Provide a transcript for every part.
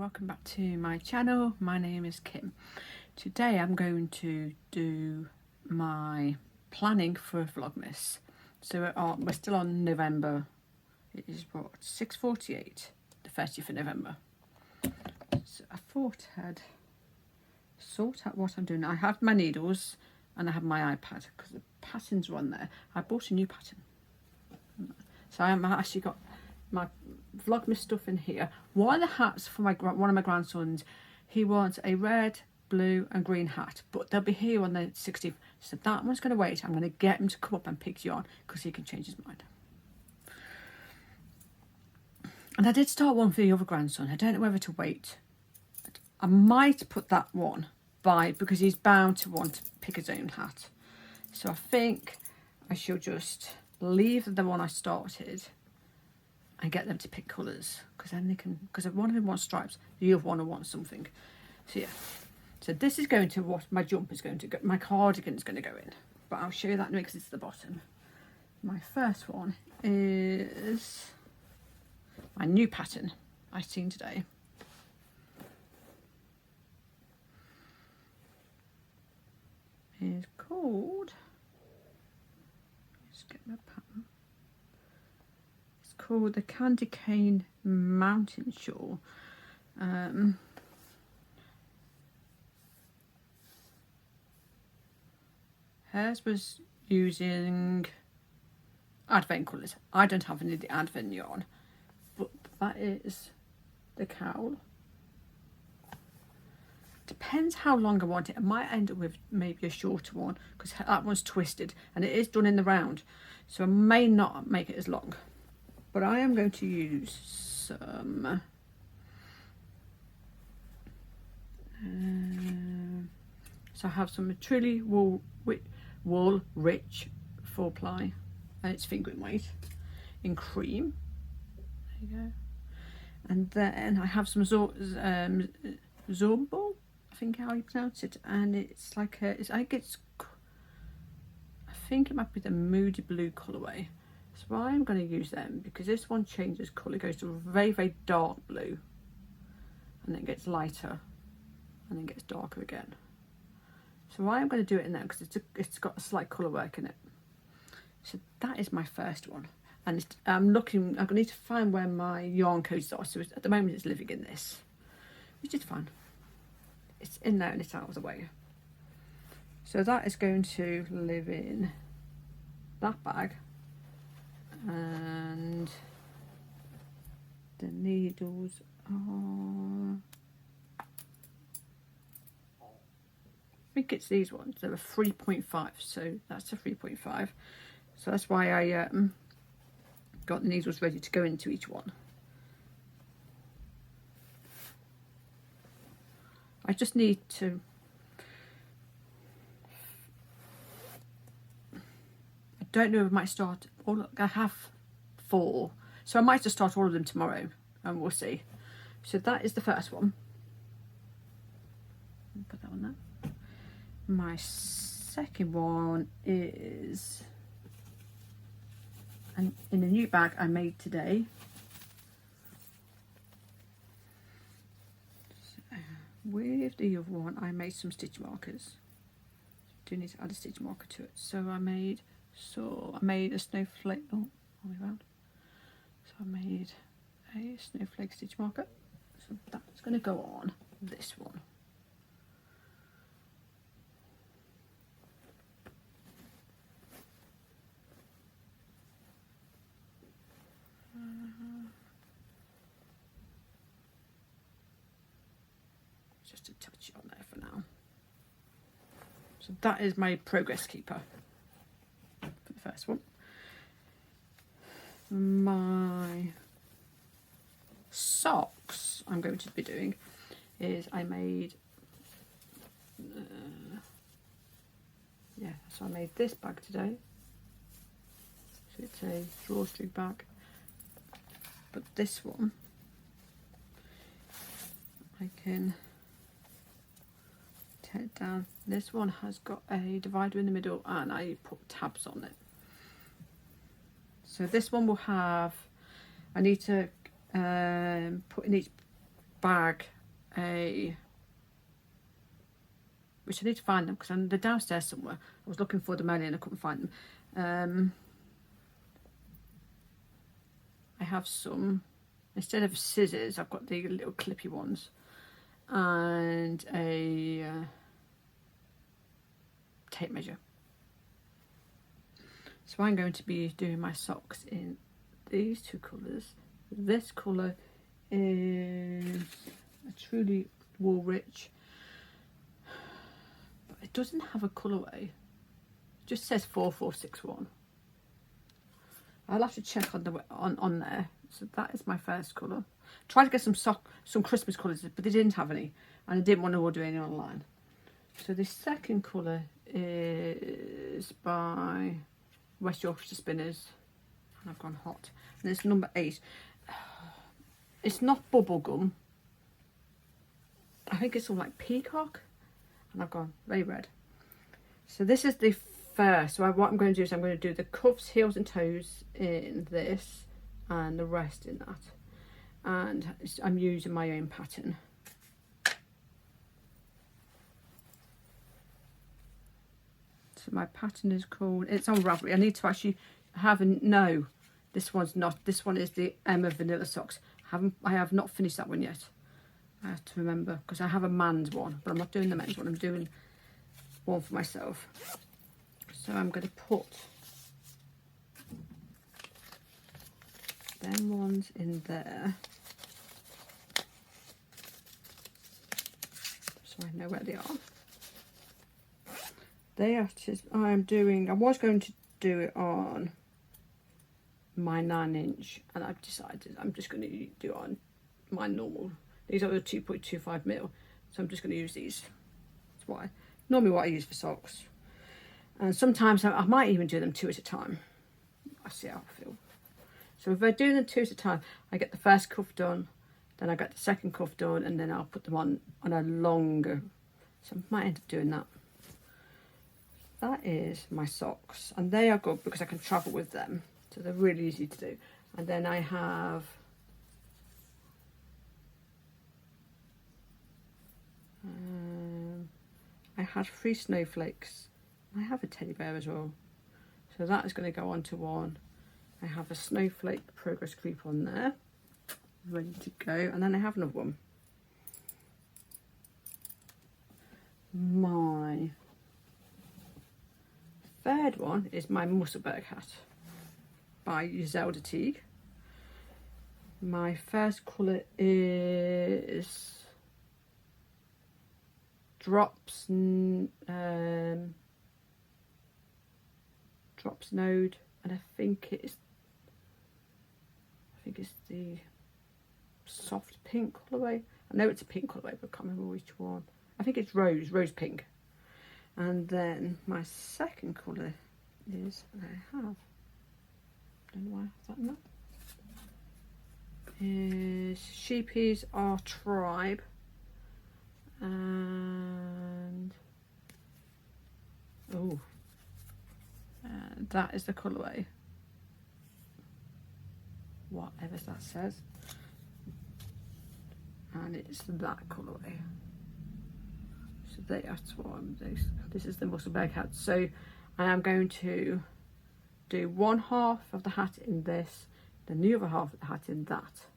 welcome back to my channel. My name is Kim. Today I'm going to do my planning for Vlogmas. So we're still on November. It is what, 6:48, the 30th of November. So I thought I'd sort out what I'm doing. I have my needles and I have my iPad because the patterns are on there. I bought a new pattern. So I've actually got my Vlogmas stuff in here. One of the hats for one of my grandsons, he wants a red, blue and green hat, but they'll be here on the 16th. So that one's going to wait. I'm going to get him to come up and pick yarn because he can change his mind. And I did start one for the other grandson. I don't know whether to wait. I might put that one by because he's bound to want to pick his own hat. So I think I shall just leave the one I started and get them to pick colours, because then they can, because one of them wants stripes, the other one will want something. So yeah, so this is going to what my jumper's going to go, my cardigan's going to go in, but I'll show you that in a minute because it's the bottom. My first one is my new pattern I've seen today. It's called, let's get my pattern. Called the Candy Cane Mountain Shawl. Hers was using Advent colours. I don't have any of the Advent yarn, but that is the cowl. Depends how long I want it. I might end up with maybe a shorter one because that one's twisted and it is done in the round, so I may not make it as long. But I am going to use some so I have some Trilly wool rich 4-ply, and it's fingering weight in cream. There you go. And then I have some Zorbal, I think how you pronounce it, and it's like I think it might be the Moody Blue colourway. So I'm going to use them because this one changes colour, goes to a very, very dark blue and then gets lighter and then gets darker again. So I'm going to do it in there because it's got a slight colour work in it. So that is my first one. And I'm going to need to find where my yarn codes are. So at the moment it's living in this, which is fine. It's in there and it's out of the way. So that is going to live in that bag. And the needles are, I think it's these ones, they're a 3.5, so that's a 3.5, so that's why I got the needles ready to go into each one. I just need to don't know if I might start all. I have 4, so I might just start all of them tomorrow and we'll see. So that is the first one. Put that on there. My second one is in a new bag I made today. So with the other one I made some stitch markers. Do need to add a stitch marker to it. So I made a snowflake, all the way around. So I made a snowflake stitch marker. So that's going to go on this one. Just a touch on there for now. So that is my progress keeper. First one. My socks I'm going to be doing is I made so I made this bag today. So it's a drawstring bag, but this one I can tear it down. This one has got a divider in the middle and I put tabs on it. So this one will have, I need to put in each bag which I need to find them because they're downstairs somewhere. I was looking for them earlier and I couldn't find them. I have some, instead of scissors, I've got the little clippy ones, and a tape measure. So I'm going to be doing my socks in these two colours. This colour is a truly wool rich, but it doesn't have a colourway. It just says 4461. I'll have to check on the on there. So that is my first colour. Tried to get some Christmas colours, but they didn't have any, and I didn't want to order any online. So the second colour is by West Yorkshire Spinners, and I've gone hot, and it's number 8. It's not bubblegum. I think it's all like peacock, and I've gone very red. So this is the first. So what I'm going to do is I'm going to do the cuffs, heels and toes in this, and the rest in that, and I'm using my own pattern. So my pattern is called, it's on Ravelry. I need to actually have no, this one's not. This one is the Emma Vanilla Socks. I have not finished that one yet. I have to remember, because I have a man's one, but I'm not doing the men's one. I'm doing one for myself. So I'm going to put them ones in there, so I know where they are. They are just, I was going to do it on my 9-inch, and I've decided I'm just going to do it on my normal. These are the 2.25 mil, so I'm just going to use these. That's normally what I use for socks. And sometimes I might even do them 2 at a time. I see how I feel. So if I do them 2 at a time, I get the first cuff done, then I get the second cuff done, and then I'll put them on a longer. So I might end up doing that. That is my socks, and they are good because I can travel with them, so they're really easy to do. And then I have I had 3 snowflakes. I have a teddy bear as well, so that is going to go onto one. I have a snowflake progress creep on there, ready to go, and then I have another one. My third one is my Musselburgh hat by Zelda Teague. My first colour is Drops Node, and I think it's the soft pink colourway. I know it's a pink colourway, but I can't remember which one. I think it's rose pink. And then my second colour is, I don't know why I have that in there, is Sheepies Our Tribe, and that is the colourway, whatever that says, and it's that colourway. So that's what I'm doing. This is the Musselburgh hat. So I am going to do one half of the hat in this, then the other half of the hat in that.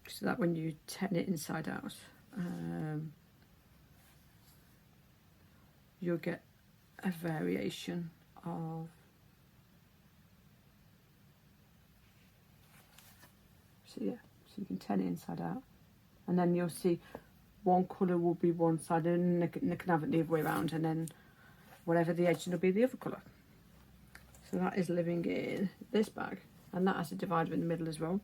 So that when you turn it inside out, you'll get a variation of, so yeah, so you can turn it inside out, and then you'll see one colour will be one side, and you can have it the other way around, and then whatever the edge will be the other colour. So that is living in this bag, and that has a divider in the middle as well.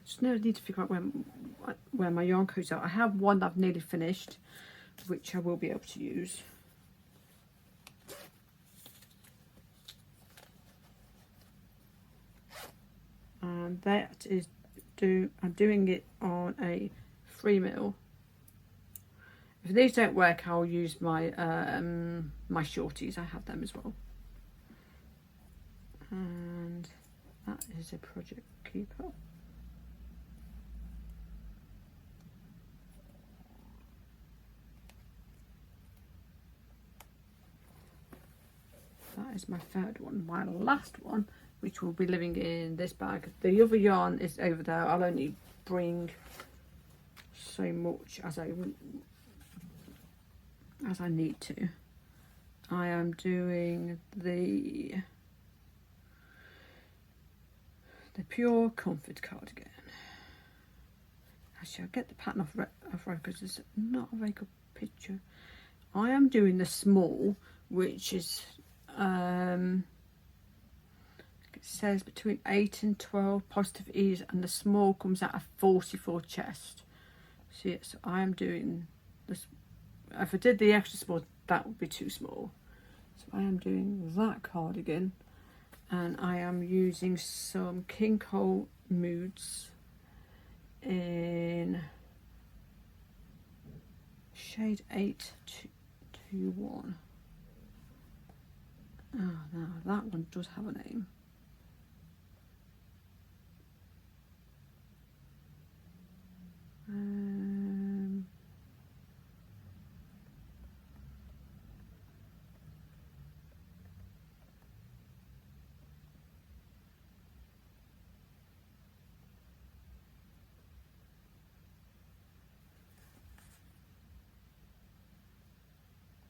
Just now I need to figure out where my yarn coats are. I have one that I've nearly finished, which I will be able to use. And that is I'm doing it on a 3mm. If these don't work, I'll use my my shorties. I have them as well. And that is a Project Keeper. That is my third one. My last one, which will be living in this bag. The other yarn is over there. I'll only bring so much as I need to. I am doing the Pure Comfort cardigan. Actually, I'll get the pattern off because it's not a very good picture. I am doing the small, which is it says between 8 and 12 positive ease, and the small comes out of 44 chest. So yes, I am doing this. If I did the extra small, that would be too small. So I am doing that cardigan, and I am using some King Cole Moods in shade 821. Oh, now that one does have a name.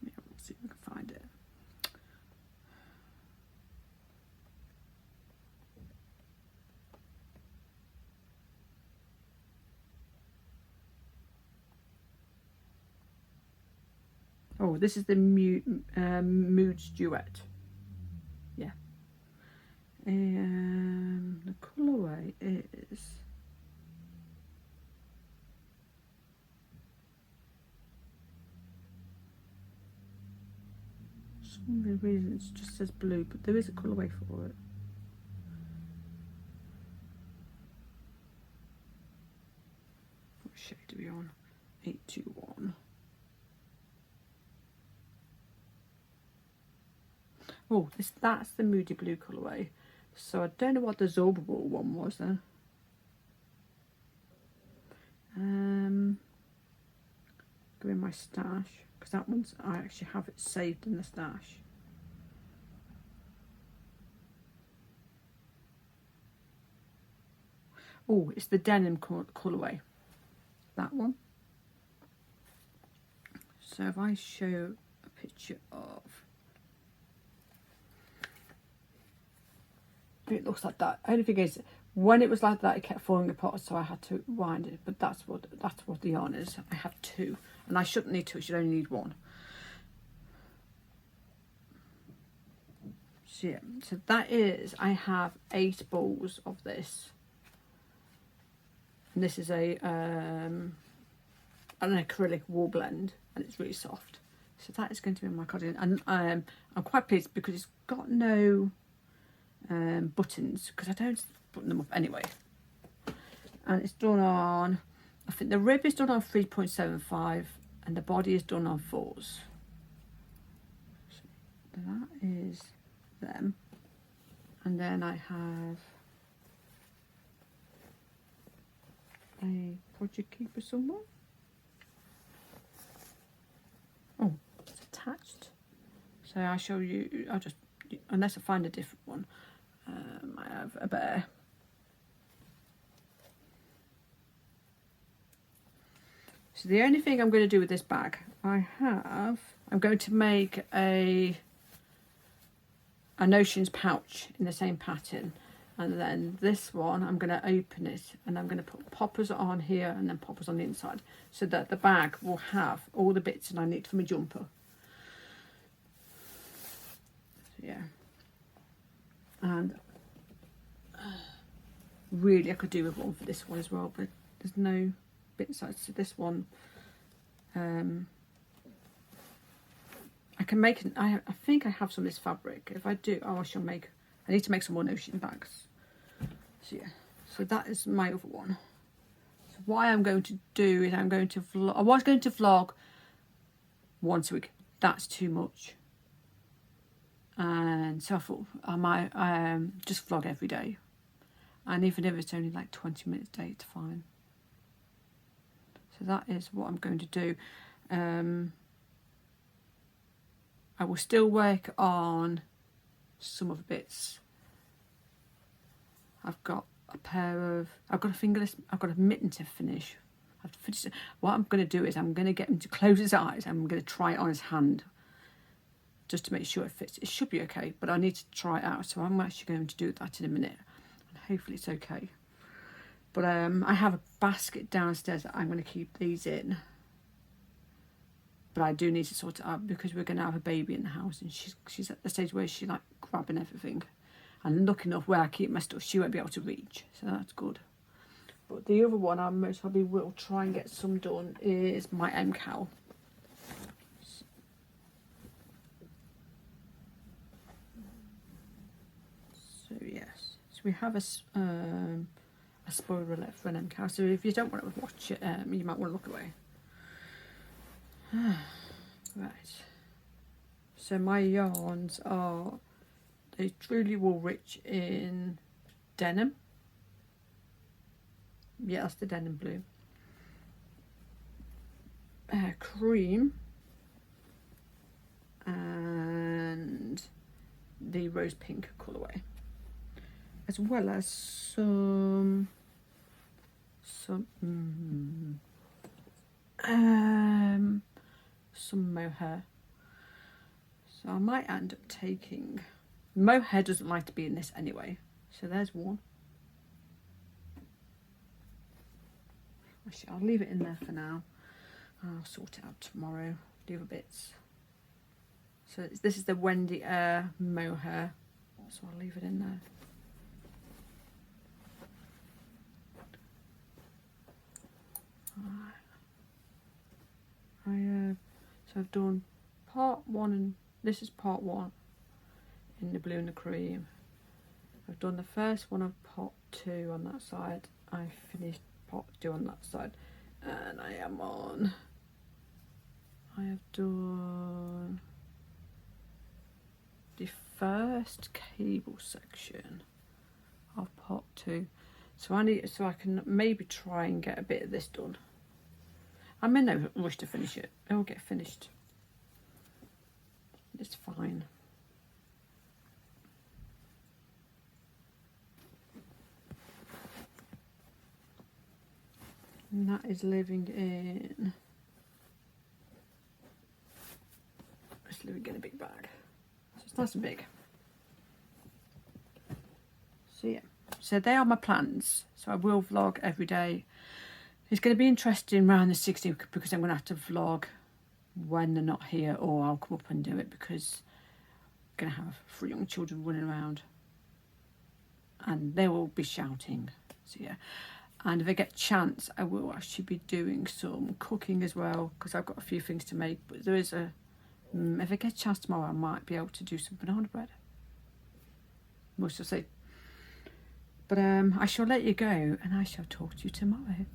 Yeah, let's see if we can find it. Oh, this is the Moods Duet. Yeah. The colourway is... For some reason it just says blue, but there is a colourway for it. What shade are we on? 821. Oh, that's the Moody Blue colourway. So I don't know what the Zorbable one was then. Go in my stash, because that one's, I actually have it saved in the stash. Oh, it's the denim colourway. That one. So if I show a picture of... It looks like that. Only thing is, when it was like that, it kept falling apart, so I had to wind it. But that's what the yarn is. I have two, and I shouldn't need two. I should only need one. So yeah, so that is. I have 8 balls of this, and this is an acrylic wool blend, and it's really soft. So that is going to be my cardigan, and I'm quite pleased because it's got no buttons, because I don't button them up anyway. And it's done on, I think the rib is done on 3.75 and the body is done on 4s. So that is them. And then I have a Project Keeper somewhere. Oh, it's attached. So I'll show you, I'll just, unless I find a different one. I have a bear. So the only thing I'm going to do with this bag, I'm going to make an Oceans pouch in the same pattern, and then this one I'm going to open it and I'm going to put poppers on here and then poppers on the inside, so that the bag will have all the bits that I need for my jumper. So yeah. And really I could do with one for this one as well, but there's no bit size to this one. I can make I think I have some of this fabric. If I do, I need to make some more notion bags. So yeah, so that is my other one. So what I'm going to do is I'm going to vlog. I was going to vlog once a week. That's too much. And so I thought I might just vlog every day, and even if it's only like 20 minutes a day, it's fine. So that is what I'm going to do. I will still work on some of the bits. I've got a fingerless, I've got a mitten to finish. I've finished it. What I'm going to do is I'm going to get him to close his eyes. I'm going to try it on his hand just to make sure it fits. It should be okay, but I need to try it out. So I'm actually going to do that in a minute. And hopefully it's okay. But I have a basket downstairs that I'm going to keep these in. But I do need to sort it out because we're going to have a baby in the house, and she's at the stage where she's like grabbing everything. And lucky enough, where I keep my stuff, she won't be able to reach. So that's good. But the other one I most probably will try and get some done is my cowl. So yes, so we have a spoiler left for an cowl. So if you don't want to watch it, you might want to look away. Right. So my yarns are the Truly Wool Rich in denim. Yeah, that's the denim blue. Cream. And the rose pink colourway. As well as some mohair. So I might end up taking... Mohair doesn't like to be in this anyway. So there's one. Actually, I'll leave it in there for now. I'll sort it out tomorrow. The other bits. So this is the Wendy Air mohair. So I'll leave it in there. So I've done part 1, and this is part 1 in the blue and the cream. I've done the first one of part 2 on that side. I finished part 2 on that side, and I have done the first cable section of part 2. So I can maybe try and get a bit of this done. I'm in no rush to finish it. It will get finished. It's fine. And that is living in... It's living in a big bag. So it's nice and big. So yeah. So they are my plans. So I will vlog every day. It's going to be interesting around the 16th because I'm going to have to vlog when they're not here, or I'll come up and do it because I'm going to have 3 young children running around and they will be shouting. So yeah. And if I get a chance, I will actually be doing some cooking as well because I've got a few things to make. But there is if I get a chance tomorrow, I might be able to do some banana bread. We'll see. But I shall let you go, and I shall talk to you tomorrow.